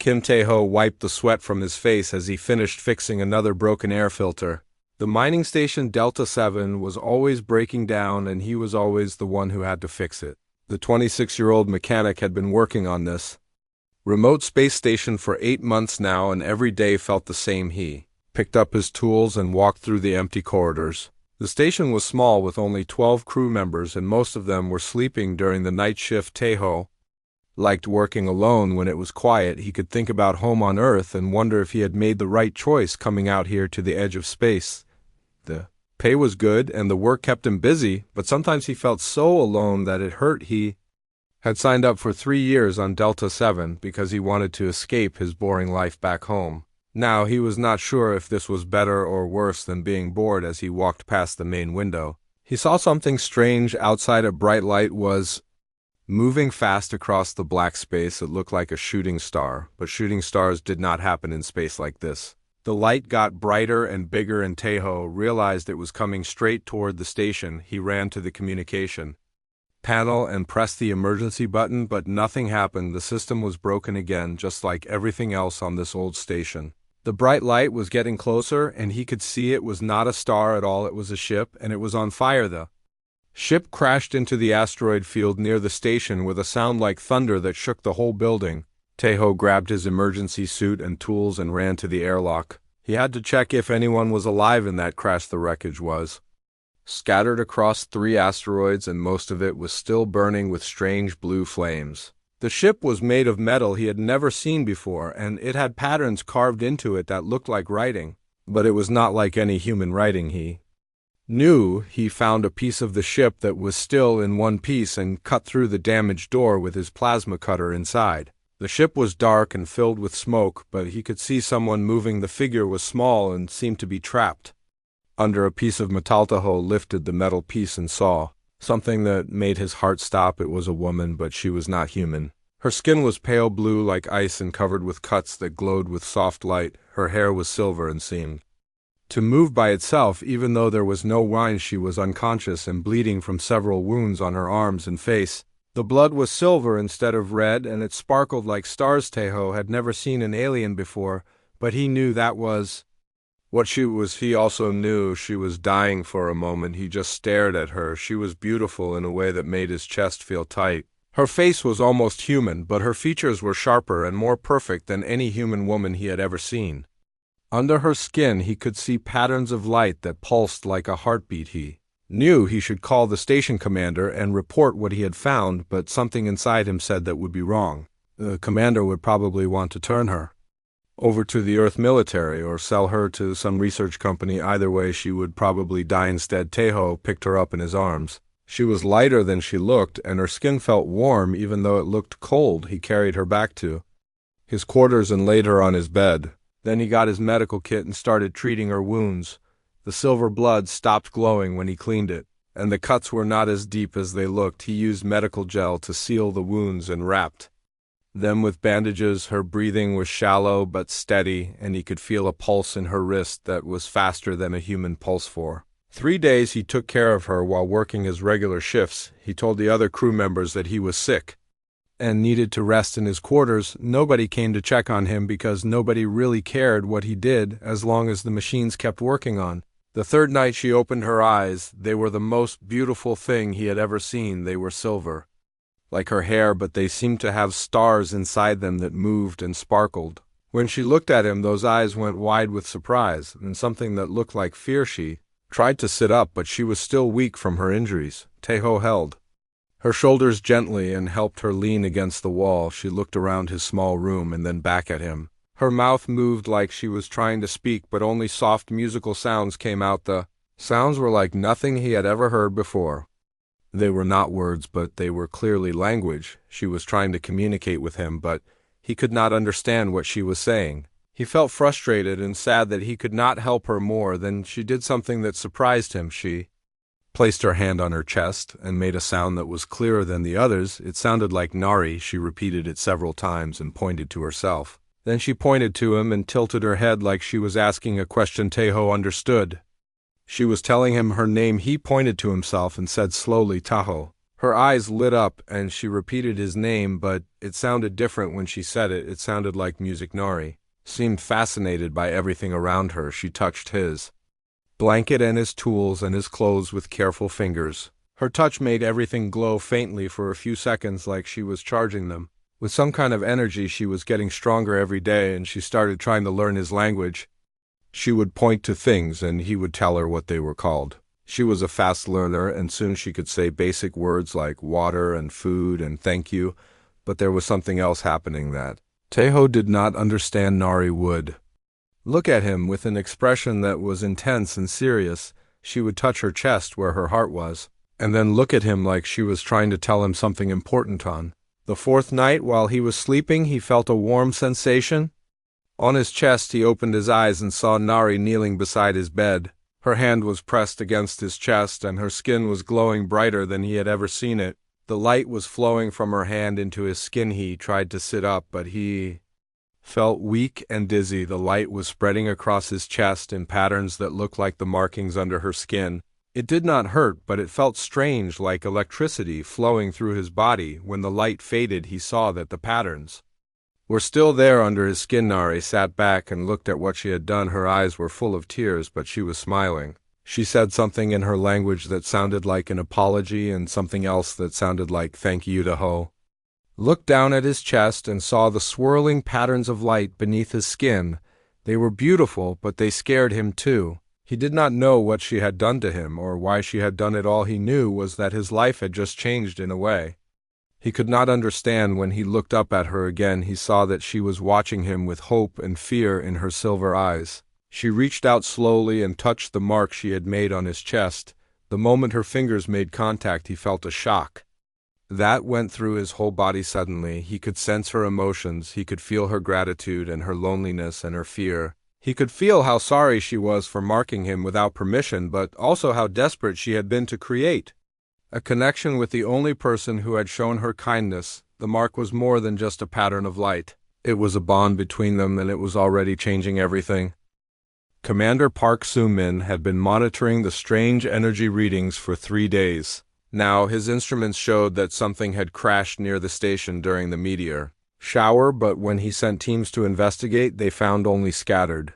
Kim Tae-ho wiped the sweat from his face as he finished fixing another broken air filter. The mining station Delta 7 was always breaking down, and he was always the one who had to fix it. The 26-year-old mechanic had been working on this remote space station for 8 months now, and every day felt the same. He picked up his tools and walked through the empty corridors. The station was small with only 12 crew members, and most of them were sleeping during the night shift. Tae-ho liked working alone. When it was quiet, he could think about home on Earth and wonder if he had made the right choice coming out here to the edge of space. The pay was good and the work kept him busy, but sometimes he felt so alone that it hurt. He had signed up for 3 years on Delta 7 because he wanted to escape his boring life back home. Now he was not sure if this was better or worse than being bored. As he walked past the main window, he saw something strange outside. A bright light was moving fast across the black space. It looked like a shooting star, but shooting stars did not happen in space like this. The light got brighter and bigger, and Tae-ho realized it was coming straight toward the station. He ran to the communication panel and pressed the emergency button, but nothing happened. The system was broken again, just like everything else on this old station. The bright light was getting closer, and he could see it was not a star at all. It was a ship, and it was on fire. The ship crashed into the asteroid field near the station with a sound like thunder that shook the whole building. Tae-ho grabbed his emergency suit and tools and ran to the airlock. He had to check if anyone was alive in that crash. The wreckage was scattered across 3 asteroids, and most of it was still burning with strange blue flames. The ship was made of metal he had never seen before, and it had patterns carved into it that looked like writing. But it was not like any human writing. He knew. He found a piece of the ship that was still in one piece and cut through the damaged door with his plasma cutter inside. The ship was dark and filled with smoke, but he could see someone moving. The figure was small and seemed to be trapped under a piece of metal. Tae-ho lifted the metal piece and saw something that made his heart stop. It was a woman, but she was not human. Her skin was pale blue like ice and covered with cuts that glowed with soft light. Her hair was silver and seemed to move by itself, even though there was no wine. She was unconscious and bleeding from several wounds on her arms and face. The blood was silver instead of red, and it sparkled like stars. Tae-ho had never seen an alien before, but he knew that was what she was. He also knew she was dying. For a moment he just stared at her. She was beautiful in a way that made his chest feel tight. Her face was almost human, but her features were sharper and more perfect than any human woman he had ever seen. Under her skin he could see patterns of light that pulsed like a heartbeat. He knew he should call the station commander and report what he had found, but something inside him said that would be wrong. The commander would probably want to turn her over to the Earth military or sell her to some research company. Either way, she would probably die instead. Tae-ho picked her up in his arms. She was lighter than she looked, and her skin felt warm even though it looked cold. He carried her back to his quarters and laid her on his bed. Then he got his medical kit and started treating her wounds. The silver blood stopped glowing when he cleaned it, and the cuts were not as deep as they looked. He used medical gel to seal the wounds and wrapped them with bandages. Her breathing was shallow but steady, and he could feel a pulse in her wrist that was faster than a human pulse. For 3 days he took care of her while working his regular shifts. He told the other crew members that he was sick and needed to rest in his quarters. Nobody came to check on him because nobody really cared what he did as long as the machines kept working on. The 3rd night she opened her eyes. They were the most beautiful thing he had ever seen. They were silver, like her hair, but they seemed to have stars inside them that moved and sparkled. When she looked at him, those eyes went wide with surprise and something that looked like fear. She tried to sit up, but she was still weak from her injuries. Tae-ho held her shoulders gently and helped her lean against the wall. She looked around his small room and then back at him. Her mouth moved like she was trying to speak, but only soft musical sounds came out. The sounds were like nothing he had ever heard before. They were not words, but they were clearly language. She was trying to communicate with him, but he could not understand what she was saying. He felt frustrated and sad that he could not help her more. Then she did something that surprised him. She placed her hand on her chest and made a sound that was clearer than the others. It sounded like Nari. She repeated it several times and pointed to herself. Then she pointed to him and tilted her head like she was asking a question. Tae-ho understood. She was telling him her name. He pointed to himself and said slowly, "Taho." Her eyes lit up and she repeated his name, but it sounded different when she said it. It sounded like music. Nari seemed fascinated by everything around her. She touched his blanket and his tools and his clothes with careful fingers. Her touch made everything glow faintly for a few seconds, like she was charging them with some kind of energy. She was getting stronger every day, and she started trying to learn his language. She would point to things and he would tell her what they were called. She was a fast learner, and soon she could say basic words like water and food and thank you, but there was something else happening that Teho did not understand. Nari would look at him with an expression that was intense and serious. She would touch her chest where her heart was, and then look at him like she was trying to tell him something important. On the fourth night, while he was sleeping, he felt a warm sensation on his chest. He opened his eyes and saw Nari kneeling beside his bed. Her hand was pressed against his chest, and her skin was glowing brighter than he had ever seen it. The light was flowing from her hand into his skin. He tried to sit up, but he felt weak and dizzy. The light was spreading across his chest in patterns that looked like the markings under her skin. It did not hurt, but it felt strange, like electricity flowing through his body. When the light faded, he saw that the patterns were still there under his skin. Nari sat back and looked at what she had done. Her eyes were full of tears, but she was smiling. She said something in her language that sounded like an apology and something else that sounded like thank you. Teho looked down at his chest and saw the swirling patterns of light beneath his skin. They were beautiful, but they scared him too. He did not know what she had done to him or why she had done it. All he knew was that his life had just changed in a way he could not understand. When he looked up at her again, he saw that she was watching him with hope and fear in her silver eyes. She reached out slowly and touched the mark she had made on his chest. The moment her fingers made contact, he felt a shock that went through his whole body. Suddenly, he could sense her emotions. He could feel her gratitude and her loneliness and her fear. He could feel how sorry she was for marking him without permission, but also how desperate she had been to create a connection with the only person who had shown her kindness. The mark was more than just a pattern of light. It was a bond between them, and it was already changing everything. Commander Park Soo-min had been monitoring the strange energy readings for 3 days. Now, his instruments showed that something had crashed near the station during the meteor shower, but when he sent teams to investigate, they found only scattered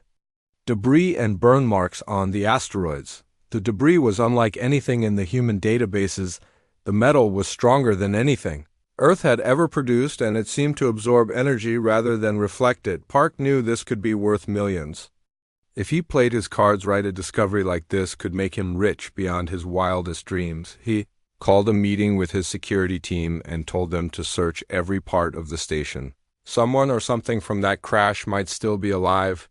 debris and burn marks on the asteroids. The debris was unlike anything in the human databases. The metal was stronger than anything Earth had ever produced, and it seemed to absorb energy rather than reflect it. Park knew this could be worth millions. If he played his cards right, a discovery like this could make him rich beyond his wildest dreams. He called a meeting with his security team and told them to search every part of the station. Someone or something from that crash might still be alive,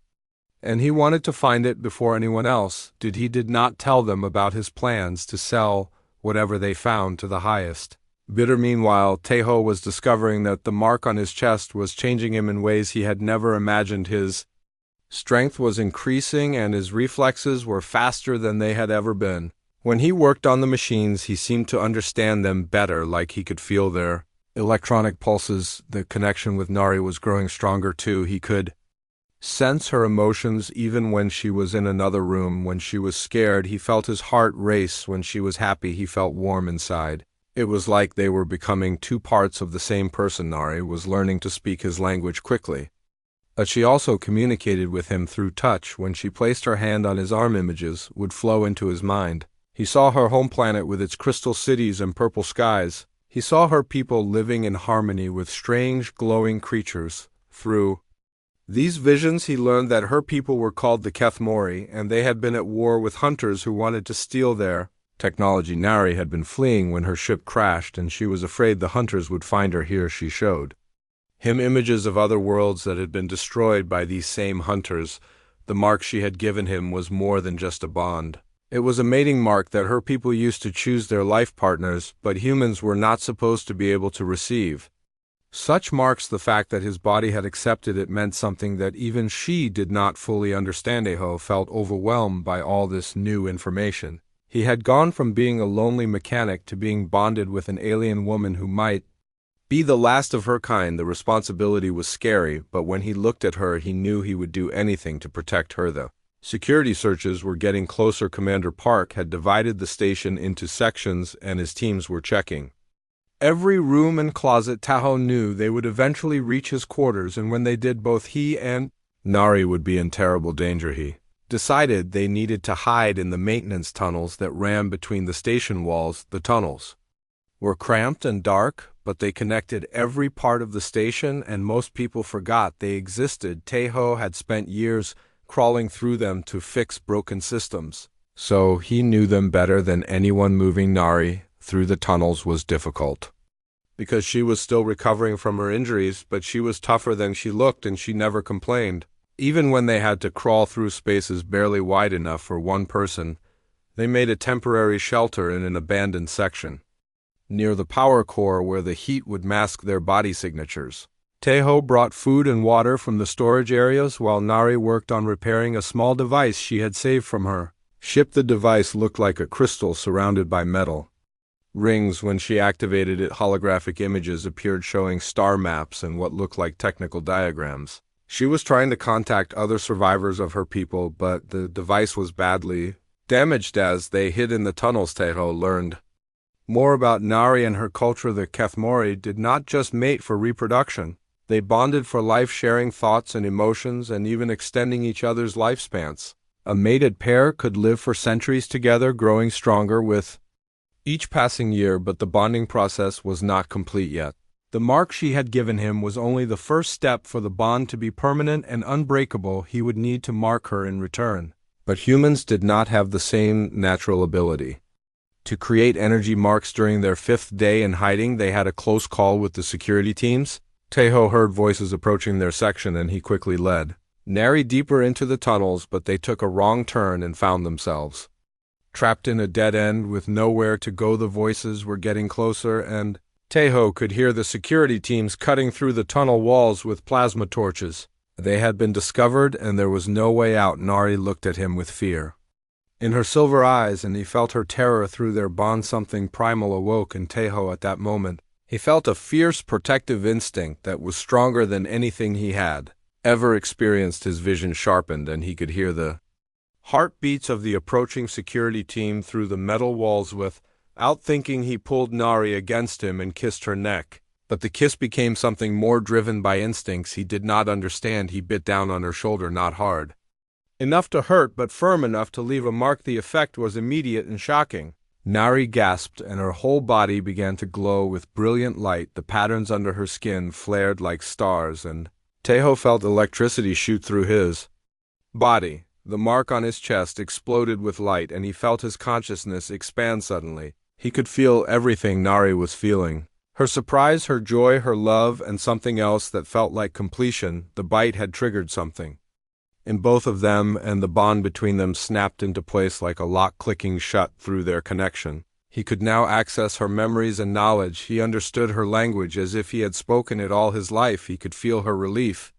and he wanted to find it before anyone else did. He did not tell them about his plans to sell whatever they found to the highest bidder. Meanwhile, Teho was discovering that the mark on his chest was changing him in ways he had never imagined. His strength was increasing and his reflexes were faster than they had ever been. When he worked on the machines, he seemed to understand them better, like he could feel their electronic pulses. The connection with Nari was growing stronger too. He could sense her emotions even when she was in another room. When she was scared, he felt his heart race. When she was happy, he felt warm inside. It was like they were becoming two parts of the same person. Nari was learning to speak his language quickly, but she also communicated with him through touch. When she placed her hand on his arm, images would flow into his mind. He saw her home planet with its crystal cities and purple skies. He saw her people living in harmony with strange, glowing creatures. Through these visions, he learned that her people were called the Kethmori, and they had been at war with hunters who wanted to steal their technology. Nari had been fleeing when her ship crashed, and she was afraid the hunters would find her here. She showed him images of other worlds that had been destroyed by these same hunters. The mark she had given him was more than just a bond. It was a mating mark that her people used to choose their life partners, but humans were not supposed to be able to receive such marks. The fact that his body had accepted it meant something that even she did not fully understand. Teho felt overwhelmed by all this new information. He had gone from being a lonely mechanic to being bonded with an alien woman who might be the last of her kind. The responsibility was scary, but when he looked at her, he knew he would do anything to protect her. The security searches were getting closer. Commander Park had divided the station into sections, and his teams were checking Every room and closet Tahoe knew they would eventually reach his quarters, and when they did, both he and Nari would be in terrible danger. He decided they needed to hide in the maintenance tunnels that ran between the station walls. The tunnels were cramped and dark, but they connected every part of the station, and most people forgot they existed. Tahoe had spent years crawling through them to fix broken systems, so he knew them better than anyone. Moving Nari through the tunnels was difficult, because she was still recovering from her injuries, but she was tougher than she looked, and she never complained. Even when they had to crawl through spaces barely wide enough for one person, they made a temporary shelter in an abandoned section near the power core where the heat would mask their body signatures. Tahoe brought food and water from the storage areas while Nari worked on repairing a small device she had saved from her ship. The device looked like a crystal surrounded by metal rings. When she activated it, holographic images appeared showing star maps and what looked like technical diagrams. She was trying to contact other survivors of her people, but the device was badly damaged. As they hid in the tunnels, Tahoe learned more about Nari and her culture. The Kethmori did not just mate for reproduction. They bonded for life, sharing thoughts and emotions and even extending each other's lifespans. A mated pair could live for centuries together, growing stronger with each passing year, but the bonding process was not complete yet. The mark she had given him was only the first step. For the bond to be permanent and unbreakable, he would need to mark her in return. But humans did not have the same natural ability to create energy marks. During their 5th day in hiding, they had a close call with the security teams. Tahoe heard voices approaching their section, and he quickly led Nari deeper into the tunnels, but they took a wrong turn and found themselves trapped in a dead end with nowhere to go. The voices were getting closer, and Tahoe could hear the security teams cutting through the tunnel walls with plasma torches. They had been discovered, and there was no way out. Nari looked at him with fear in her silver eyes, and he felt her terror through their bond. Something primal awoke in Tahoe at that moment. He felt a fierce protective instinct that was stronger than anything he had ever experienced. His vision sharpened, and he could hear the heartbeats of the approaching security team through the metal walls. Without thinking, he pulled Nari against him and kissed her neck. But the kiss became something more, driven by instincts he did not understand. He bit down on her shoulder, not hard enough to hurt, but firm enough to leave a mark. The effect was immediate and shocking. Nari gasped, and her whole body began to glow with brilliant light. The patterns under her skin flared like stars, and Tahoe felt electricity shoot through his body. The mark on his chest exploded with light, and he felt his consciousness expand suddenly. He could feel everything Nari was feeling: her surprise, her joy, her love, and something else that felt like completion. The bite had triggered something in both of them, and the bond between them snapped into place like a lock clicking shut through their connection. He could now access her memories and knowledge. He understood her language as if he had spoken it all his life. He could feel her relief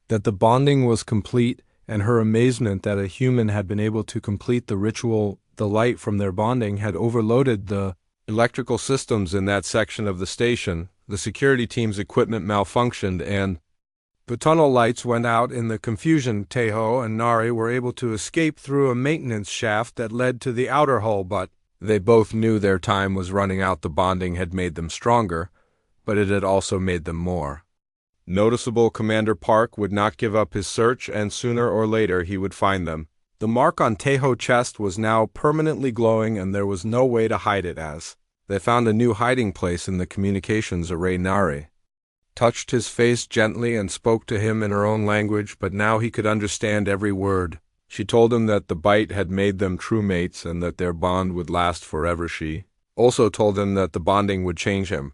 that the bonding was complete, and her amazement that a human had been able to complete the ritual. The light from their bonding had overloaded the electrical systems in that section of the station. The security team's equipment malfunctioned, and the tunnel lights went out. In the confusion, Tahoe and Nari were able to escape through a maintenance shaft that led to the outer hull, but they both knew their time was running out. The bonding had made them stronger, but it had also made them more noticeable. Commander Park would not give up his search, and sooner or later he would find them. The mark on Tahoe's chest was now permanently glowing, and there was no way to hide it. As they found a new hiding place in the communications array, Nari touched his face gently and spoke to him in her own language, but now he could understand every word. She told him that the bite had made them true mates and that their bond would last forever. She also told him that the bonding would change him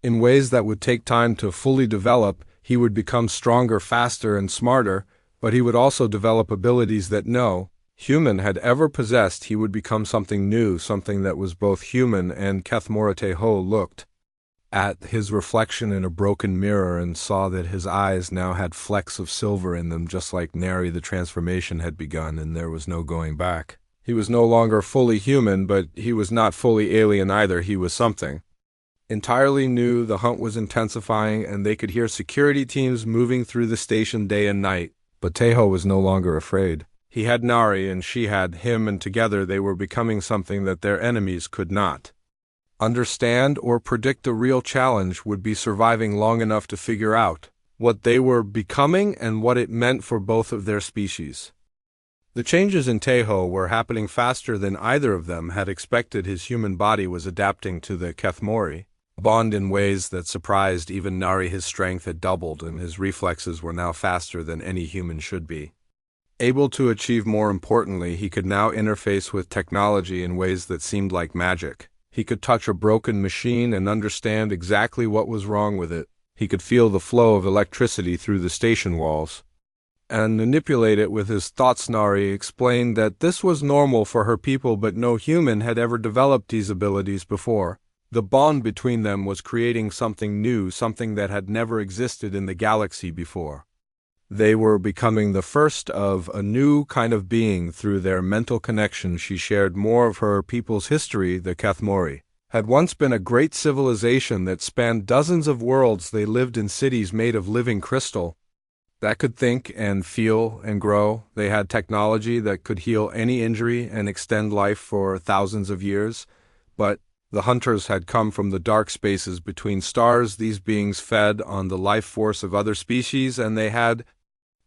in ways that would take time to fully develop. He would become stronger, faster, and smarter, but he would also develop abilities that no human had ever possessed. He would become something new, something that was both human and Kethmora. Tahoe looked at his reflection in a broken mirror and saw that his eyes now had flecks of silver in them. Just like Nari, the transformation had begun, and there was no going back. He was no longer fully human, but he was not fully alien either. He was something entirely new. The hunt was intensifying, and they could hear security teams moving through the station day and night. But Tahoe was no longer afraid. He had Nari, and she had him, and together they were becoming something that their enemies could not understand or predict the real challenge would be surviving long enough to figure out what they were becoming and what it meant for both of their species. The changes in Tejo were happening faster than either of them had expected. His human body was adapting to the Kethmori bond in ways that surprised even Nari. His strength had doubled, and his reflexes were now faster than any human should be. Able to achieve more importantly, he could now interface with technology in ways that seemed like magic. He could touch a broken machine and understand exactly what was wrong with it. He could feel the flow of electricity through the station walls and manipulate it with his thoughts. Nari explained that this was normal for her people, but no human had ever developed these abilities before. The bond between them was creating something new, something that had never existed in the galaxy before. They were becoming the first of a new kind of being through their mental connection. She shared more of her people's history. The Kethmori had once been a great civilization that spanned dozens of worlds. They lived in cities made of living crystal that could think and feel and grow. They had technology that could heal any injury and extend life for thousands of years. But the hunters had come from the dark spaces between stars. These beings fed on the life force of other species, and they had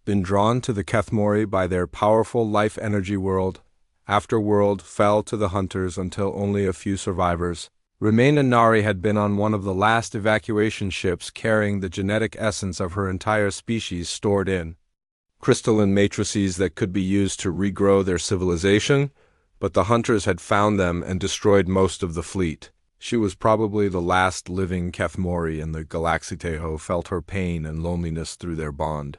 been drawn to the Kethmori by their powerful life energy. World after world fell to the hunters until only a few survivors remained, and Nari had been on one of the last evacuation ships carrying the genetic essence of her entire species stored in crystalline matrices that could be used to regrow their civilization, but the hunters had found them and destroyed most of the fleet. She was probably the last living Kethmori, and the Galaxy Tejo felt her pain and loneliness through their bond.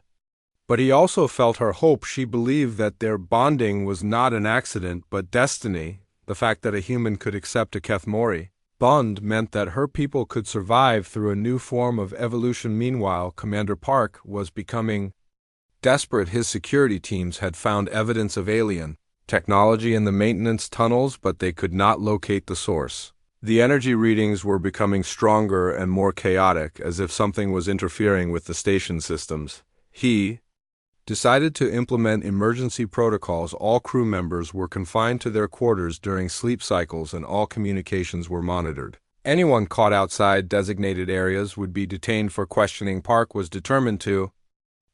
But he also felt her hope. She believed that their bonding was not an accident, but destiny. The fact that a human could accept a Kethmori bond meant that her people could survive through a new form of evolution. Meanwhile, Commander Park was becoming desperate. His security teams had found evidence of alien technology in the maintenance tunnels, but they could not locate the source. The energy readings were becoming stronger and more chaotic, as if something was interfering with the station systems. He decided to implement emergency protocols. All crew members were confined to their quarters during sleep cycles, and all communications were monitored. Anyone caught outside designated areas would be detained for questioning. Park was determined to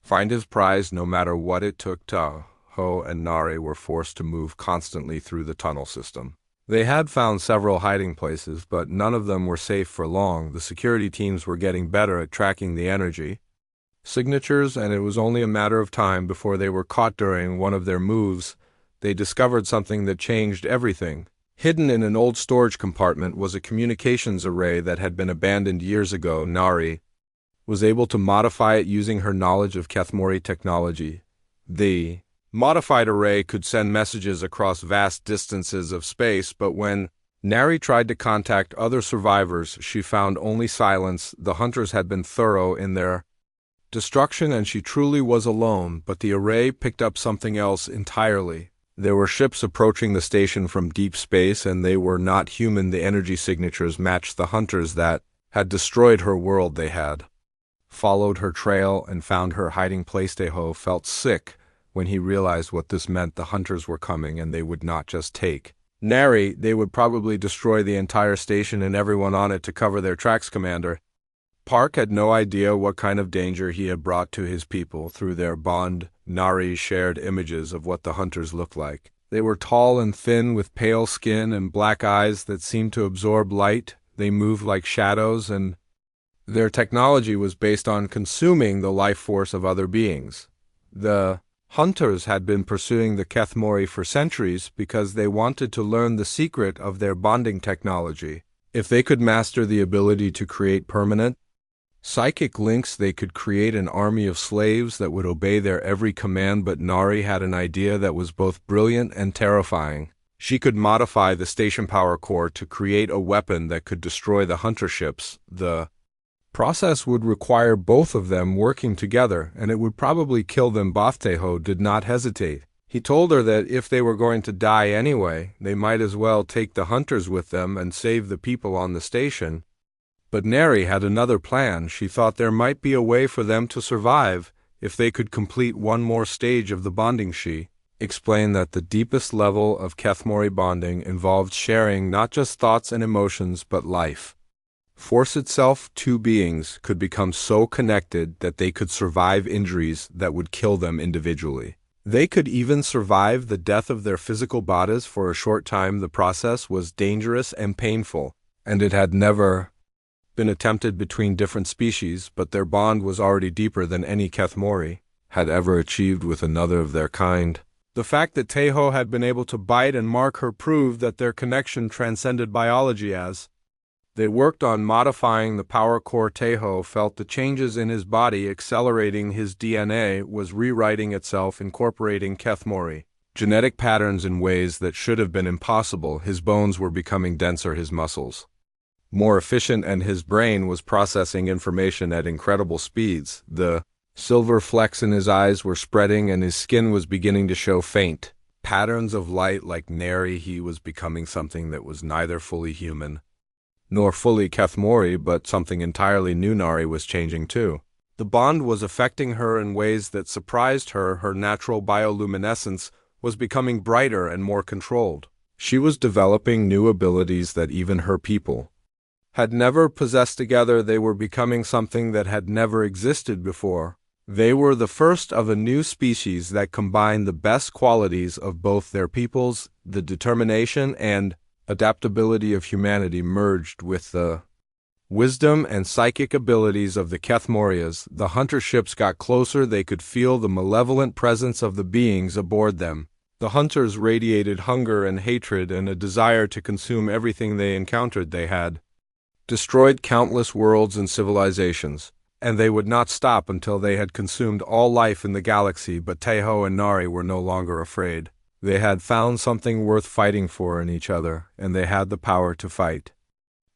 find his prize no matter what it took. Ho and Nari were forced to move constantly through the tunnel system. They had found several hiding places, but none of them were safe for long. The security teams were getting better at tracking the energy signatures, and it was only a matter of time before they were caught. During one of their moves, they discovered something that changed everything. Hidden in an old storage compartment was a communications array that had been abandoned years ago. Nari was able to modify it using her knowledge of Kethmori technology. The modified array could send messages across vast distances of space, but when Nari tried to contact other survivors, she found only silence. The hunters had been thorough in their destruction, and she truly was alone. But the array picked up something else entirely. There were ships approaching the station from deep space, and they were not human. The energy signatures matched the hunters that had destroyed her world. They had followed her trail and found her hiding place. Tejo felt sick when he realized what this meant. The hunters were coming, and they would not just take Nari, they would probably destroy the entire station and everyone on it to cover their tracks. Commander Park had no idea what kind of danger he had brought to his people. Through their bond, Nari shared images of what the hunters looked like. They were tall and thin, with pale skin and black eyes that seemed to absorb light. They moved like shadows, and their technology was based on consuming the life force of other beings. The hunters had been pursuing the Kethmori for centuries because they wanted to learn the secret of their bonding technology. If they could master the ability to create permanent psychic links, they could create an army of slaves that would obey their every command. But Nari had an idea that was both brilliant and terrifying. She could modify the station power core to create a weapon that could destroy the hunter ships. The process would require both of them working together, and it would probably kill them. Tejo did not hesitate. He told her that if they were going to die anyway, they might as well take the hunters with them and save the people on the station. But Nari had another plan. She thought there might be a way for them to survive if they could complete one more stage of the bonding. She explained that the deepest level of Kethmori bonding involved sharing not just thoughts and emotions but life. Force itself, two beings could become so connected that they could survive injuries that would kill them individually. They could even survive the death of their physical bodies for a short time. The process was dangerous and painful, and it had never been attempted between different species, but their bond was already deeper than any Kethmori had ever achieved with another of their kind. The fact that Teho had been able to bite and mark her proved that their connection transcended biology. As they worked on modifying the power core, Teho felt the changes in his body accelerating. His DNA was rewriting itself, incorporating Kethmori genetic patterns in ways that should have been impossible. His bones were becoming denser, his muscles more efficient, and his brain was processing information at incredible speeds. The silver flecks in his eyes were spreading, and his skin was beginning to show faint patterns of light like Neri. He was becoming something that was neither fully human nor fully Kethmori, but something entirely new. Nari was changing too. The bond was affecting her in ways that surprised her. Her natural bioluminescence was becoming brighter and more controlled. She was developing new abilities that even her people had never possessed. Together they were becoming something that had never existed before. They were the first of a new species that combined the best qualities of both their peoples, the determination and adaptability of humanity merged with the wisdom and psychic abilities of the Kethmorias. The hunter ships got closer. They could feel the malevolent presence of the beings aboard them. The hunters radiated hunger and hatred and a desire to consume everything they encountered. They had destroyed countless worlds and civilizations, and they would not stop until they had consumed all life in the galaxy. But Teho and Nari were no longer afraid. They had found something worth fighting for in each other, and they had the power to fight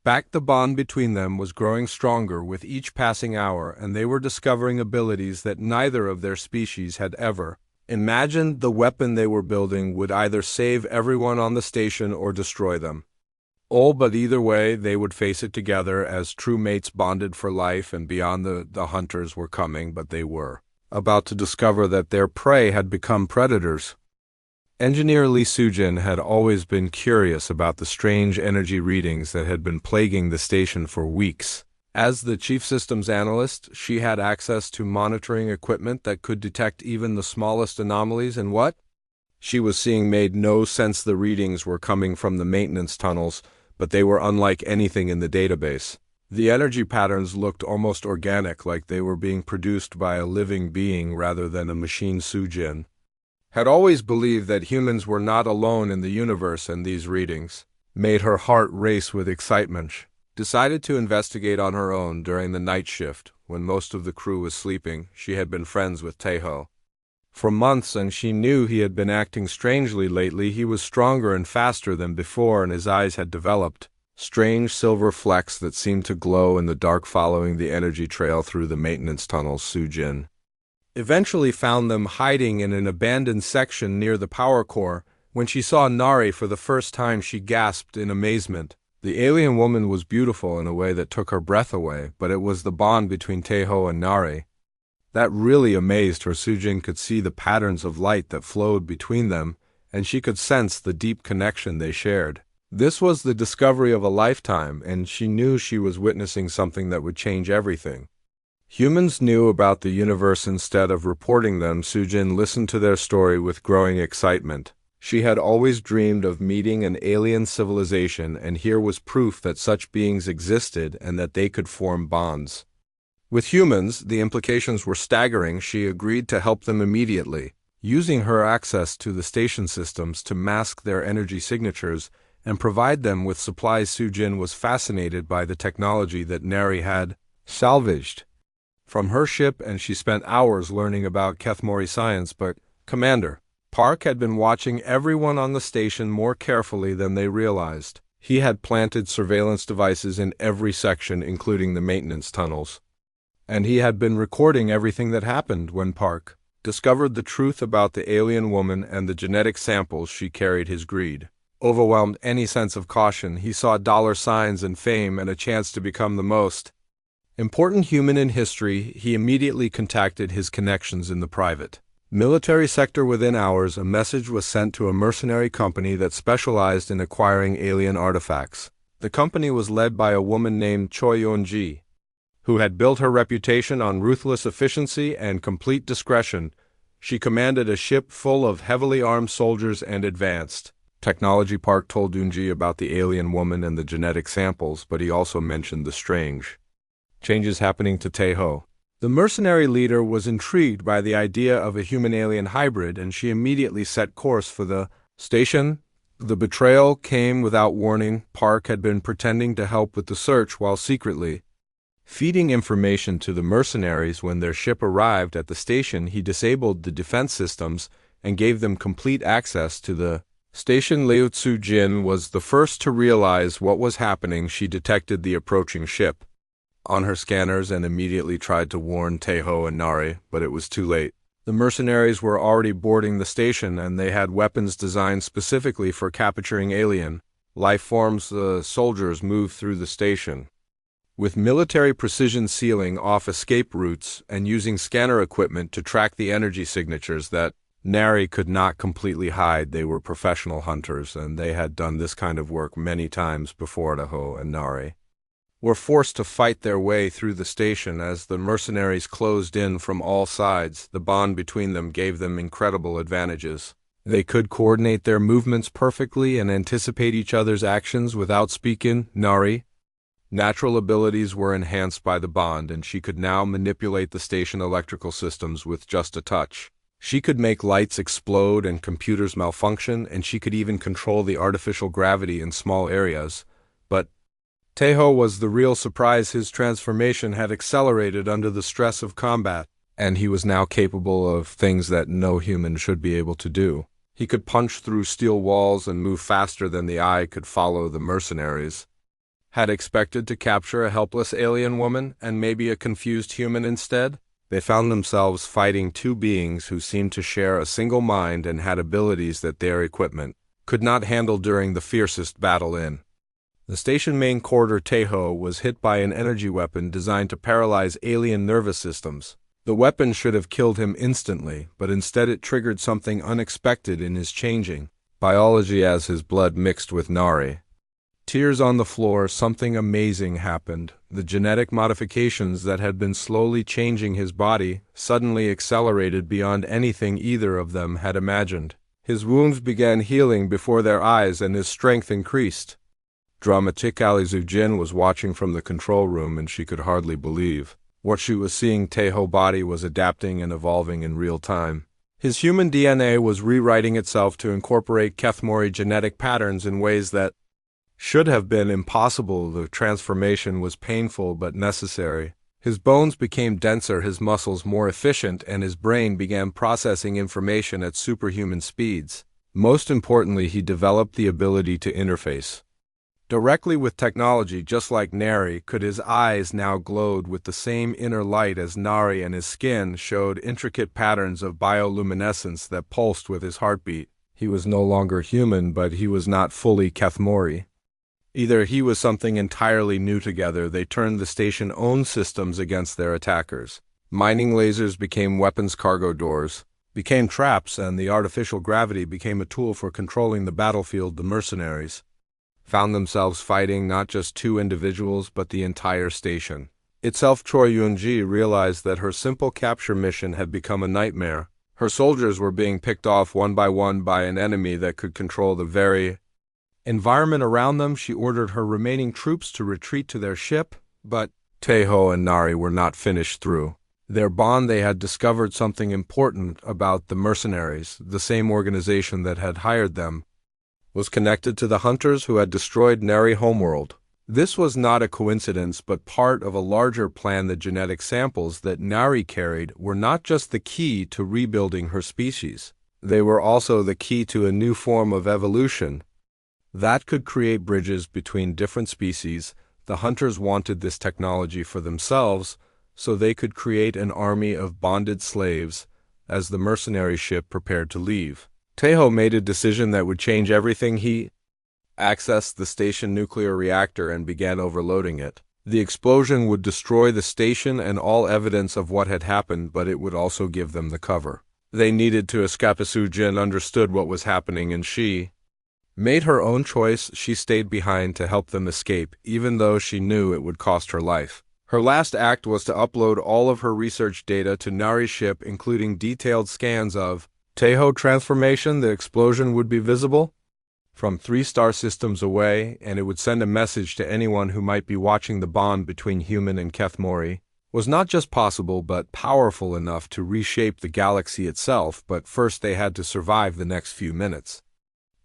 back. The bond between them was growing stronger with each passing hour, and they were discovering abilities that neither of their species had ever imagined. The weapon they were building would either save everyone on the station or destroy them all, but either way they would face it together as true mates bonded for life. And beyond, the hunters were coming, but they were about to discover that their prey had become predators. Engineer Lee Sujin had always been curious about the strange energy readings that had been plaguing the station for weeks. As the chief systems analyst, she had access to monitoring equipment that could detect even the smallest anomalies, and what she was seeing made no sense. The readings were coming from the maintenance tunnels, but they were unlike anything in the database. The energy patterns looked almost organic, like they were being produced by a living being rather than a machine. Sujin had always believed that humans were not alone in the universe, and these readings made her heart race with excitement. She decided to investigate on her own during the night shift, when most of the crew was sleeping. She had been friends with Teho for months, and she knew he had been acting strangely lately. He was stronger and faster than before, and his eyes had developed strange silver flecks that seemed to glow in the dark. Following the energy trail through the maintenance tunnels, Sujin eventually found them hiding in an abandoned section near the power core. When she saw Nari for the first time, she gasped in amazement. The alien woman was beautiful in a way that took her breath away, but it was the bond between Teho and Nari that really amazed her. Sujin could see the patterns of light that flowed between them, and she could sense the deep connection they shared. This was the discovery of a lifetime, and she knew she was witnessing something that would change everything. Humans knew about the universe instead of reporting them. Sujin listened to their story with growing excitement. She had always dreamed of meeting an alien civilization, and here was proof that such beings existed and that they could form bonds with humans. The implications were staggering. She agreed to help them immediately, using her access to the station systems to mask their energy signatures and provide them with supplies. Sujin was fascinated by the technology that Neri had salvaged from her ship, and she spent hours learning about Kethmori science. But Commander Park had been watching everyone on the station more carefully than they realized. He had planted surveillance devices in every section, including the maintenance tunnels, and he had been recording everything that happened. When Park discovered the truth about the alien woman and the genetic samples she carried, his greed overwhelmed any sense of caution. He saw dollar signs and fame and a chance to become the most important human in history. He immediately contacted his connections in the private Military sector. Within hours, a message was sent to a mercenary company that specialized in acquiring alien artifacts. The company was led by a woman named Choi Yun-ji, who had built her reputation on ruthless efficiency and complete discretion. She commanded a ship full of heavily armed soldiers and advanced technology. Park told Yun-ji about the alien woman and the genetic samples, but he also mentioned the strange changes happening to Taeho. The mercenary leader was intrigued by the idea of a human-alien hybrid, and she immediately set course for the station. The betrayal came without warning. Park had been pretending to help with the search while secretly feeding information to the mercenaries. When their ship arrived at the station, he disabled the defense systems and gave them complete access to the station. Liu Tzu-jin was the first to realize what was happening. She detected the approaching ship on her scanners and immediately tried to warn Taeho and Nari, but it was too late. The mercenaries were already boarding the station, and they had weapons designed specifically for capturing alien life forms. The soldiers moved through the station with military precision, sealing off escape routes and using scanner equipment to track the energy signatures that Nari could not completely hide. They were professional hunters, and they had done this kind of work many times before. Taeho and Nari were forced to fight their way through the station as the mercenaries closed in from all sides. The bond between them gave them incredible advantages. They could coordinate their movements perfectly and anticipate each other's actions without speaking. Nari natural abilities were enhanced by the bond, and she could now manipulate the station electrical systems with just a touch. She could make lights explode and computers malfunction, and she could even control the artificial gravity in small areas. But Taeho was the real surprise. His transformation had accelerated under the stress of combat, and he was now capable of things that no human should be able to do. He could punch through steel walls and move faster than the eye could follow. The mercenaries had expected to capture a helpless alien woman and maybe a confused human instead. They found themselves fighting two beings who seemed to share a single mind and had abilities that their equipment could not handle. During the fiercest battle in the station main corridor, Taeho was hit by an energy weapon designed to paralyze alien nervous systems. The weapon should have killed him instantly, but instead it triggered something unexpected in his changing biology as his blood mixed with Nari. Tears on the floor. Something amazing happened. The genetic modifications that had been slowly changing his body suddenly accelerated beyond anything either of them had imagined. His wounds began healing before their eyes, and his strength increased. Dramatically, Zujin was watching from the control room, and she could hardly believe what she was seeing. Taeho's body was adapting and evolving in real time. His human DNA was rewriting itself to incorporate Kethmori genetic patterns in ways that should have been impossible. The transformation was painful but necessary. His bones became denser, his muscles more efficient, and his brain began processing information at superhuman speeds. Most importantly, he developed the ability to interface directly with technology. Just like Nari, could his eyes now glowed with the same inner light as Nari, and his skin showed intricate patterns of bioluminescence that pulsed with his heartbeat. He was no longer human, but he was not fully Kethmori either. He was something entirely new. Together, they turned the station's own systems against their attackers. Mining lasers became weapons, cargo doors became traps, and the artificial gravity became a tool for controlling the battlefield. The mercenaries found themselves fighting not just two individuals, but the entire station itself. Choi Yun-ji realized that her simple capture mission had become a nightmare. Her soldiers were being picked off one by one by an enemy that could control the very environment around them. She ordered her remaining troops to retreat to their ship, but Taeho and Nari were not finished through their bond. They had discovered something important about the mercenaries. The same organization that had hired them was connected to the hunters who had destroyed Nari homeworld. This was not a coincidence, but part of a larger plan. The genetic samples that Nari carried were not just the key to rebuilding her species. They were also the key to a new form of evolution that could create bridges between different species. The hunters wanted this technology for themselves, so they could create an army of bonded slaves as the mercenary ship prepared to leave. Taeho made a decision that would change everything. He accessed the station nuclear reactor and began overloading it. The explosion would destroy the station and all evidence of what had happened, but it would also give them the cover They needed to escape. Sujin understood what was happening and she made her own choice. She stayed behind to help them escape, even though she knew it would cost her life. Her last act was to upload all of her research data to Nari's ship, including detailed scans of Teho transformation. The explosion would be visible from 3-star systems away, and it would send a message to anyone who might be watching. The bond between human and Kethmori was not just possible but powerful enough to reshape the galaxy itself. But first they had to survive the next few minutes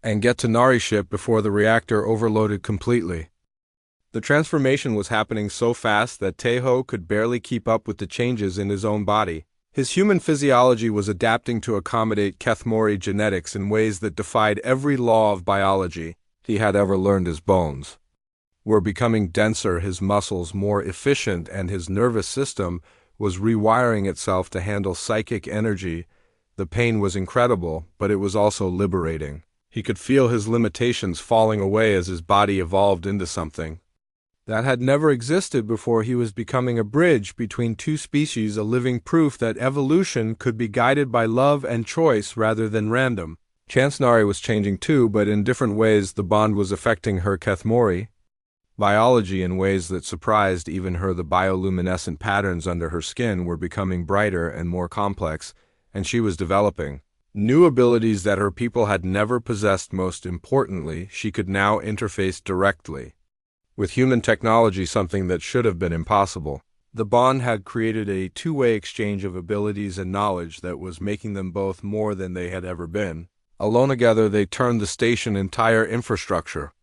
and get to Nari's ship before the reactor overloaded completely. The transformation was happening so fast that Teho could barely keep up with the changes in his own body. His human physiology was adapting to accommodate Kethmori genetics in ways that defied every law of biology he had ever learned. His bones were becoming denser, his muscles more efficient, and his nervous system was rewiring itself to handle psychic energy. The pain was incredible, but it was also liberating. He could feel his limitations falling away as his body evolved into something that had never existed before. He was becoming a bridge between two species, a living proof that evolution could be guided by love and choice rather than random. Nari was changing too, but in different ways. The bond was affecting her Kethmori biology in ways that surprised even her. The bioluminescent patterns under her skin were becoming brighter and more complex, and she was developing new abilities that her people had never possessed. Most importantly, she could now interface directly with human technology, something that should have been impossible. The bond had created a two-way exchange of abilities and knowledge that was making them both more than they had ever been. Alone together, they turned the station's entire infrastructure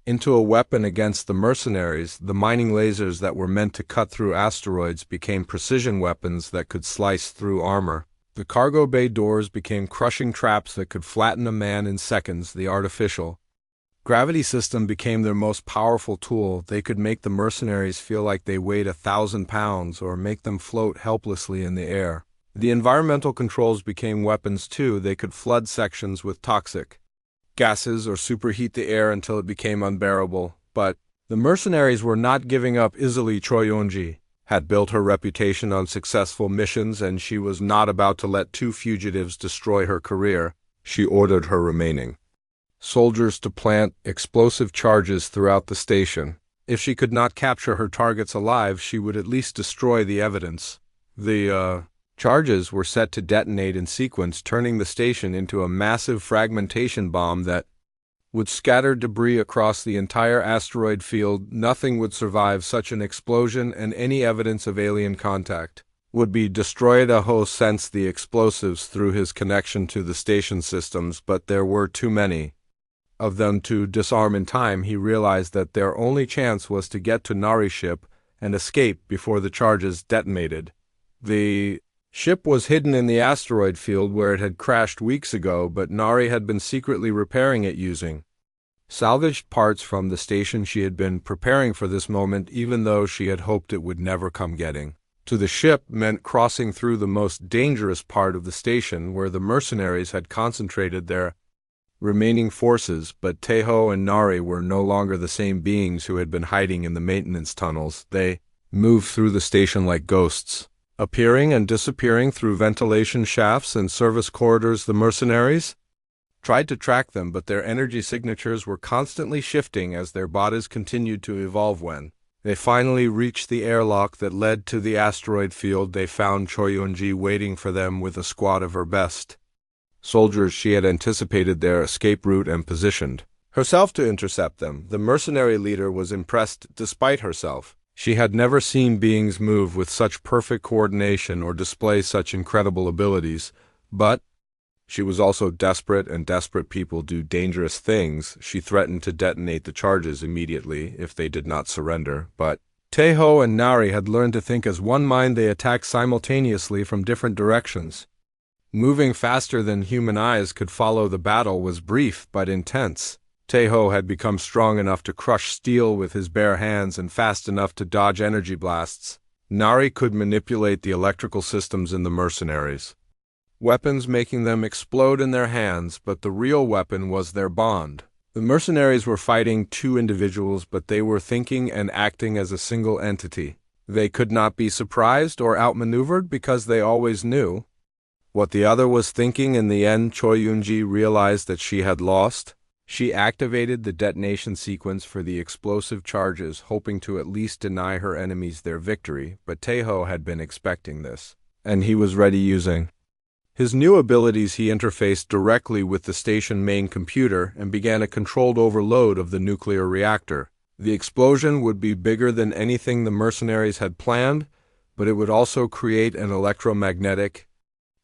into a weapon against the mercenaries. The mining lasers that were meant to cut through asteroids became precision weapons that could slice through armor. The cargo bay doors became crushing traps that could flatten a man in seconds. The artificial gravity system became their most powerful tool. They could make the mercenaries feel like they weighed 1,000 pounds or make them float helplessly in the air. The environmental controls became weapons too. They could flood sections with toxic gases or superheat the air until it became unbearable. But the mercenaries were not giving up easily. Choyonji had built her reputation on successful missions, and she was not about to let two fugitives destroy her career. She ordered her remaining soldiers to plant explosive charges throughout the station. If she could not capture her targets alive, she would at least destroy the evidence. The charges were set to detonate in sequence, turning the station into a massive fragmentation bomb that would scatter debris across the entire asteroid field. Nothing would survive such an explosion, and any evidence of alien contact would be destroyed. Aho sensed the explosives through his connection to the station systems, but there were too many of them to disarm in time. He realized that their only chance was to get to Nari's ship and escape before the charges detonated. The ship was hidden in the asteroid field where it had crashed weeks ago, but Nari had been secretly repairing it using salvaged parts from the station. She had been preparing for this moment, even though she had hoped it would never come. Getting to the ship meant crossing through the most dangerous part of the station, where the mercenaries had concentrated their remaining forces. But Teho and Nari were no longer the same beings who had been hiding in the maintenance tunnels. They moved through the station like ghosts, appearing and disappearing through ventilation shafts and service corridors. The mercenaries tried to track them, but their energy signatures were constantly shifting as their bodies continued to evolve. When they finally reached the airlock that led to the asteroid field, they found Choyunji waiting for them with a squad of her best soldiers. She had anticipated their escape route and positioned herself to intercept them. The mercenary leader was impressed despite herself. She had never seen beings move with such perfect coordination or display such incredible abilities, but she was also desperate, and desperate people do dangerous things. She threatened to detonate the charges immediately if they did not surrender, but Teho and Nari had learned to think as one mind. They attacked simultaneously from different directions. Moving faster than human eyes could follow, the battle was brief but intense. Teho had become strong enough to crush steel with his bare hands and fast enough to dodge energy blasts. Nari could manipulate the electrical systems in the mercenaries' weapons, making them explode in their hands, but the real weapon was their bond. The mercenaries were fighting two individuals, but they were thinking and acting as a single entity. They could not be surprised or outmaneuvered because they always knew what the other was thinking. In the end, Choi Yoon-ji realized that she had lost. She activated the detonation sequence for the explosive charges, hoping to at least deny her enemies their victory, but Taeho had been expecting this, and he was ready. Using his new abilities, he interfaced directly with the station main computer and began a controlled overload of the nuclear reactor. The explosion would be bigger than anything the mercenaries had planned, but it would also create an electromagnetic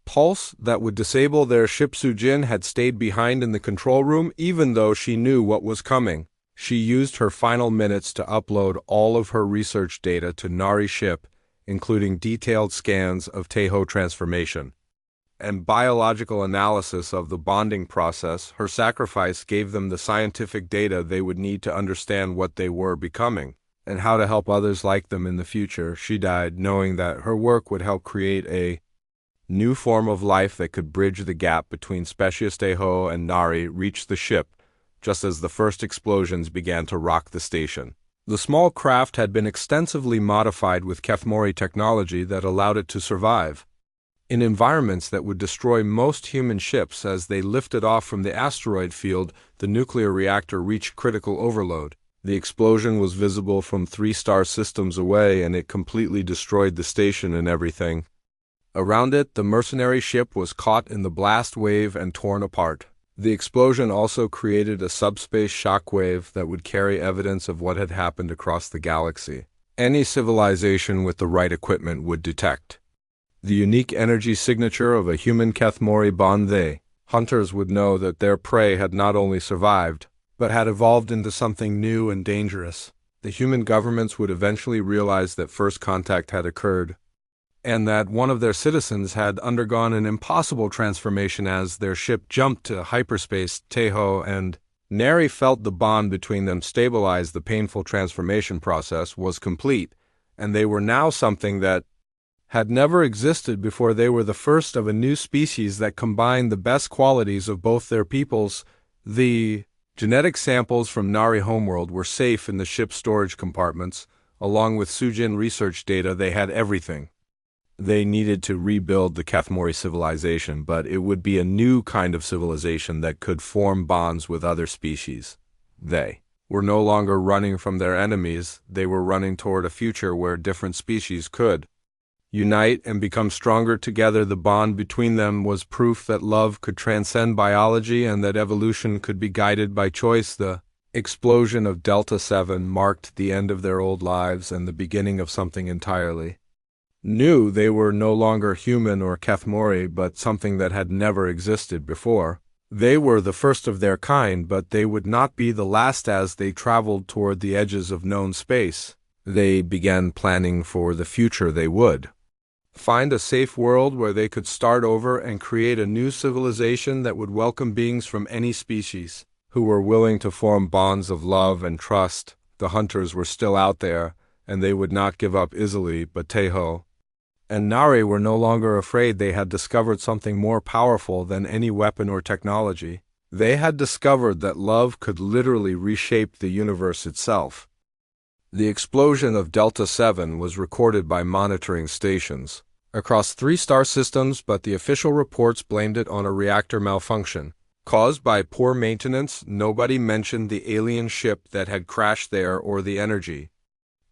pulse that would disable their ship. Sujin had stayed behind in the control room even though she knew what was coming. She used her final minutes to upload all of her research data to Nari's ship, including detailed scans of Taeho transformation and biological analysis of the bonding process. Her sacrifice gave them the scientific data they would need to understand what they were becoming and how to help others like them in the future. She died knowing that her work would help create a new form of life that could bridge the gap between Species. Taeho and Nari reached the ship just as the first explosions began to rock the station. The small craft had been extensively modified with Kethmori technology that allowed it to survive in environments that would destroy most human ships. As they lifted off from the asteroid field, the nuclear reactor reached critical overload. The explosion was visible from 3-star systems away, and it completely destroyed the station and everything around it. The mercenary ship was caught in the blast wave and torn apart. The explosion also created a subspace shockwave that would carry evidence of what had happened across the galaxy. Any civilization with the right equipment would detect the unique energy signature of a human Kethmori bond. They, hunters, would know that their prey had not only survived, but had evolved into something new and dangerous. The human governments would eventually realize that first contact had occurred, and that one of their citizens had undergone an impossible transformation as their ship jumped to hyperspace. Taeho and Nari felt the bond between them stabilize. The painful transformation process was complete, and they were now something that had never existed before. They were the first of a new species that combined the best qualities of both their peoples. The genetic samples from Nari homeworld were safe in the ship's storage compartments. Along with Sujin research data, they had everything they needed to rebuild the Kethmori civilization, but it would be a new kind of civilization that could form bonds with other species. They were no longer running from their enemies. They were running toward a future where different species could unite and become stronger together. The bond between them was proof that love could transcend biology and that evolution could be guided by choice. The explosion of Delta 7 marked the end of their old lives and the beginning of something entirely new. They were no longer human or Kethmori, but something that had never existed before. They were the first of their kind, but they would not be the last. As they traveled toward the edges of known space, they began planning for the future. They would find a safe world where they could start over and create a new civilization that would welcome beings from any species who were willing to form bonds of love and trust. The hunters were still out there, and they would not give up easily, but Taeho and Nari were no longer afraid. They had discovered something more powerful than any weapon or technology. They had discovered that love could literally reshape the universe itself. The explosion of Delta 7 was recorded by monitoring stations across 3-star systems, but the official reports blamed it on a reactor malfunction caused by poor maintenance. Nobody mentioned the alien ship that had crashed there or the energy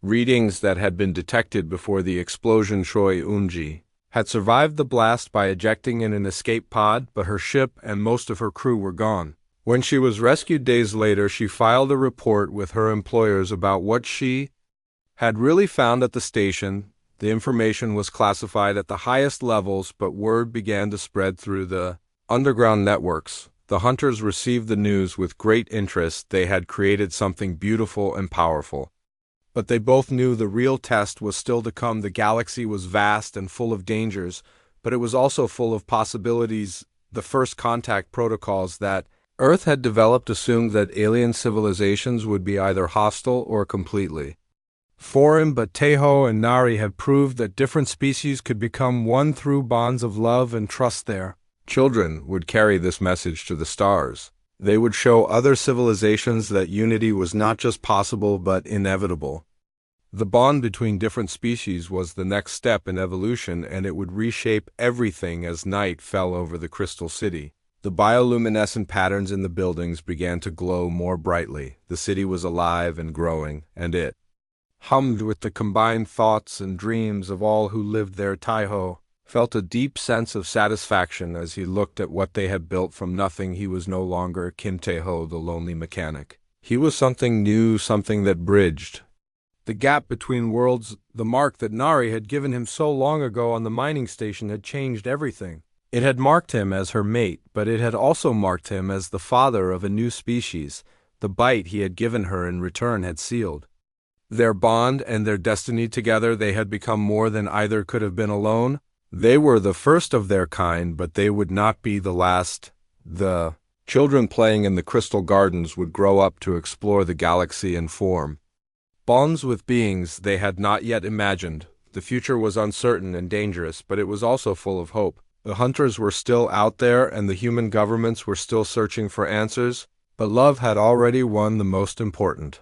readings that had been detected before the explosion. Choi Yoon-ji had survived the blast by ejecting in an escape pod, but her ship and most of her crew were gone. When she was rescued days later, she filed a report with her employers about what she had really found at the station. The information was classified at the highest levels, but word began to spread through the underground networks. The hunters received the news with great interest. They had created something beautiful and powerful, but they both knew the real test was still to come. The galaxy was vast and full of dangers, but it was also full of possibilities. The first contact protocols that Earth had developed assumed that alien civilizations would be either hostile or completely foreign, but Taeho and Nari had proved that different species could become one through bonds of love and trust. Their children would carry this message to the stars. They would show other civilizations that unity was not just possible but inevitable. The bond between different species was the next step in evolution, and it would reshape everything as night fell over the Crystal City. The bioluminescent patterns in the buildings began to glow more brightly. The city was alive and growing, and it hummed with the combined thoughts and dreams of all who lived there. Taiho felt a deep sense of satisfaction as he looked at what they had built from nothing. He was no longer Kim Taeho, the lonely mechanic. He was something new, something that bridged the gap between worlds. The mark that Nari had given him so long ago on the mining station had changed everything. It had marked him as her mate, but it had also marked him as the father of a new species. The bite he had given her in return had sealed their bond and their destiny together. They had become more than either could have been alone. They were the first of their kind, but they would not be the last. The children playing in the crystal gardens would grow up to explore the galaxy and form bonds with beings they had not yet imagined. The future was uncertain and dangerous, but it was also full of hope. The hunters were still out there, and the human governments were still searching for answers, but love had already won the most important.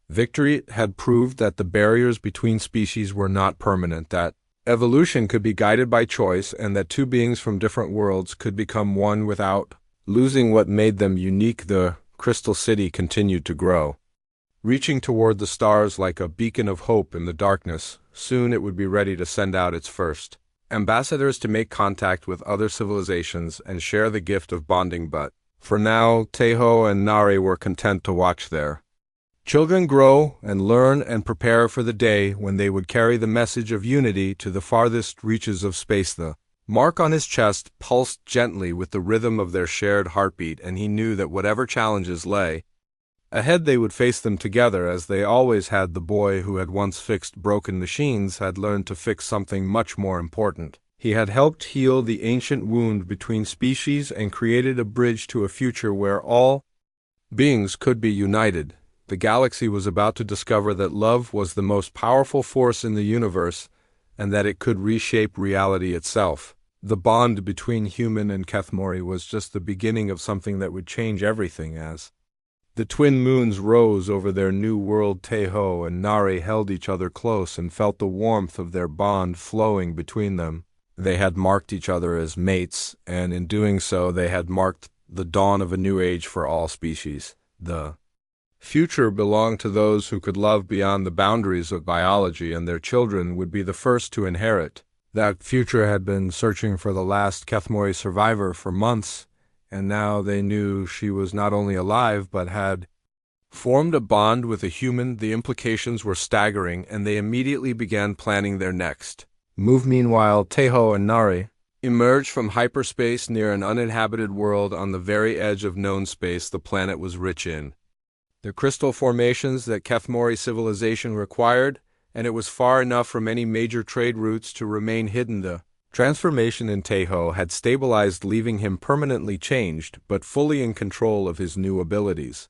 Victory had proved that the barriers between species were not permanent, that evolution could be guided by choice, and that two beings from different worlds could become one without losing what made them unique. The Crystal City continued to grow, reaching toward the stars like a beacon of hope in the darkness. Soon it would be ready to send out its first ambassadors to make contact with other civilizations and share the gift of bonding. But for now, Taeho and Nari were content to watch their children grow and learn and prepare for the day when they would carry the message of unity to the farthest reaches of space. The mark on his chest pulsed gently with the rhythm of their shared heartbeat, and he knew that whatever challenges lay ahead, they would face them together as they always had. The boy who had once fixed broken machines had learned to fix something much more important. He had helped heal the ancient wound between species and created a bridge to a future where all beings could be united. The galaxy was about to discover that love was the most powerful force in the universe, and that it could reshape reality itself. The bond between human and Kethmori was just the beginning of something that would change everything. As the twin moons rose over their new world, Taeho and Nari held each other close and felt the warmth of their bond flowing between them. They had marked each other as mates, and in doing so they had marked the dawn of a new age for all species. The future belonged to those who could love beyond the boundaries of biology, and their children would be the first to inherit. That future had been searching for the last Kethmori survivor for months, and now they knew she was not only alive but had formed a bond with a human. The implications were staggering, and they immediately began planning their next move. Meanwhile, Taeho and Nari emerged from hyperspace near an uninhabited world on the very edge of known space. The planet was rich in the crystal formations that Kethmori civilization required, and it was far enough from any major trade routes to remain hidden. The transformation in Taeho had stabilized, leaving him permanently changed, but fully in control of his new abilities.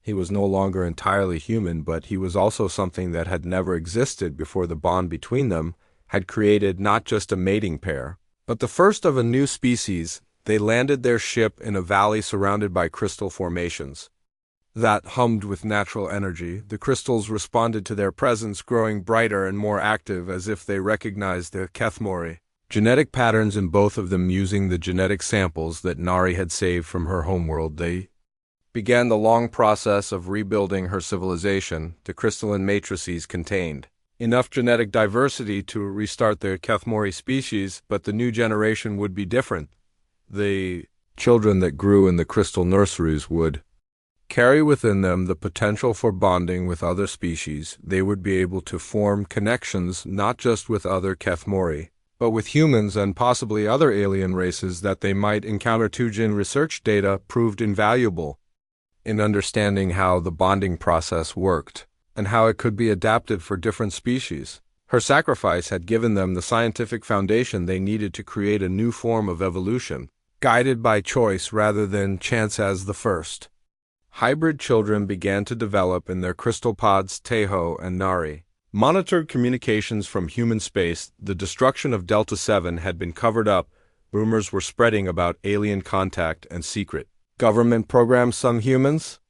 He was no longer entirely human, but he was also something that had never existed before. The bond between them had created not just a mating pair, but the first of a new species. They landed their ship in a valley surrounded by crystal formations that hummed with natural energy. The crystals responded to their presence, growing brighter and more active as if they recognized the Kethmori genetic patterns in both of them. Using the genetic samples that Nari had saved from her homeworld, they began the long process of rebuilding her civilization. The crystalline matrices contained enough genetic diversity to restart the Kethmori species, but the new generation would be different. The children that grew in the crystal nurseries would carry within them the potential for bonding with other species. They would be able to form connections not just with other Kethmori, but with humans and possibly other alien races that they might encounter. Tujin research data proved invaluable in understanding how the bonding process worked and how it could be adapted for different species. Her sacrifice had given them the scientific foundation they needed to create a new form of evolution, guided by choice rather than chance. As the first hybrid children began to develop in their crystal pods, Taeho and Nari monitored communications from human space. The destruction of Delta 7 had been covered up. Rumors were spreading about alien contact and secret government programs. Some humans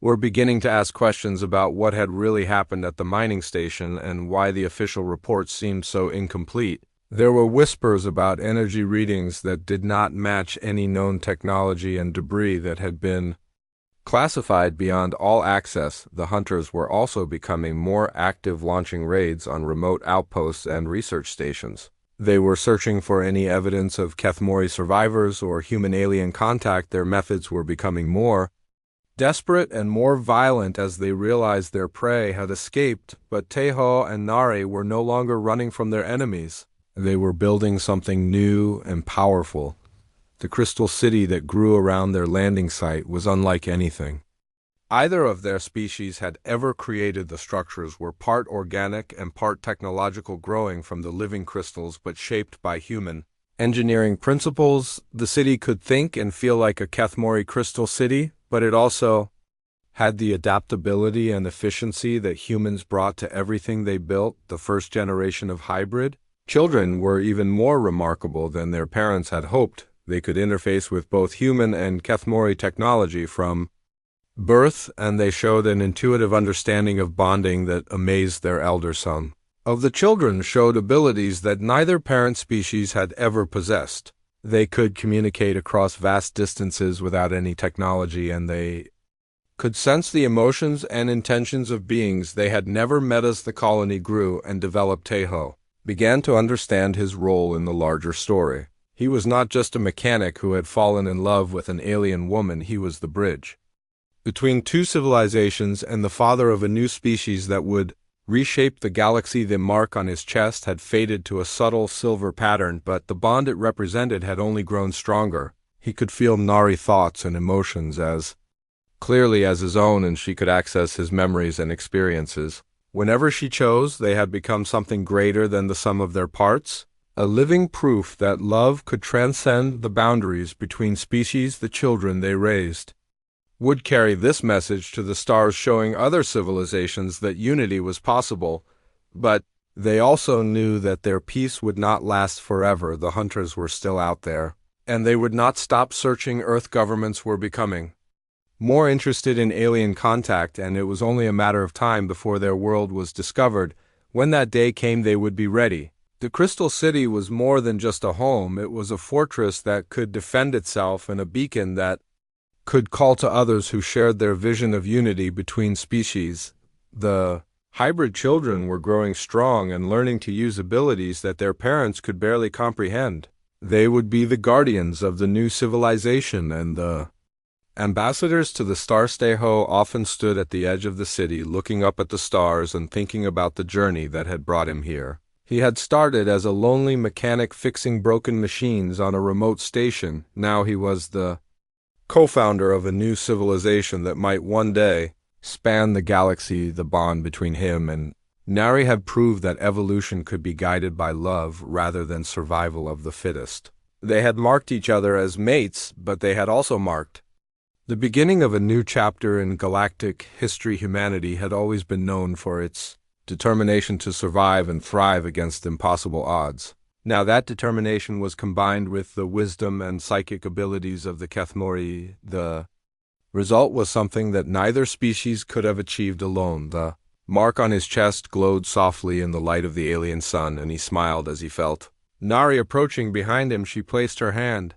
were beginning to ask questions about what had really happened at the mining station and why the official reports seemed so incomplete. There were whispers about energy readings that did not match any known technology and debris that had been classified beyond all access. The hunters were also becoming more active, launching raids on remote outposts and research stations. They were searching for any evidence of Kethmori survivors or human-alien contact. Their methods were becoming more desperate and more violent as they realized their prey had escaped, but Teho and Nari were no longer running from their enemies. They were building something new and powerful. The crystal city that grew around their landing site was unlike anything either of their species had ever created. The structures were part organic and part technological, growing from the living crystals but shaped by human engineering principles. The city could think and feel like a Kethmori crystal city, but it also had the adaptability and efficiency that humans brought to everything they built. The first generation of hybrid children were even more remarkable than their parents had hoped. They could interface with both human and Kethmori technology from birth, and they showed an intuitive understanding of bonding that amazed their elder son. Of the children showed abilities that neither parent species had ever possessed. They could communicate across vast distances without any technology, and they could sense the emotions and intentions of beings they had never met. As the colony grew and developed, Teho began to understand his role in the larger story. He was not just a mechanic who had fallen in love with an alien woman. He was the bridge between two civilizations and the father of a new species that would reshape the galaxy. The mark on his chest had faded to a subtle silver pattern, but the bond it represented had only grown stronger. He could feel Nari's thoughts and emotions as clearly as his own, and she could access his memories and experiences. Whenever she chose, they had become something greater than the sum of their parts, a living proof that love could transcend the boundaries between species. The children they raised would carry this message to the stars, showing other civilizations that unity was possible, but they also knew that their peace would not last forever. The hunters were still out there, and they would not stop searching. Earth governments were becoming more interested in alien contact, and it was only a matter of time before their world was discovered. When that day came, they would be ready. The Crystal City was more than just a home. It was a fortress that could defend itself and a beacon that could call to others who shared their vision of unity between species. The hybrid children were growing strong and learning to use abilities that their parents could barely comprehend. They would be the guardians of the new civilization and the ambassadors to the stars. Teho often stood at the edge of the city, looking up at the stars and thinking about the journey that had brought him here. He had started as a lonely mechanic fixing broken machines on a remote station. Now he was the co-founder of a new civilization that might one day span the galaxy. The bond between him and Nari had proved that evolution could be guided by love rather than survival of the fittest. They had marked each other as mates, but they had also marked the beginning of a new chapter in galactic history. Humanity had always been known for its determination to survive and thrive against impossible odds. Now that determination was combined with the wisdom and psychic abilities of the Kethmori. The result was something that neither species could have achieved alone. The mark on his chest glowed softly in the light of the alien sun, and he smiled as he felt Nari approaching behind him. She placed her hand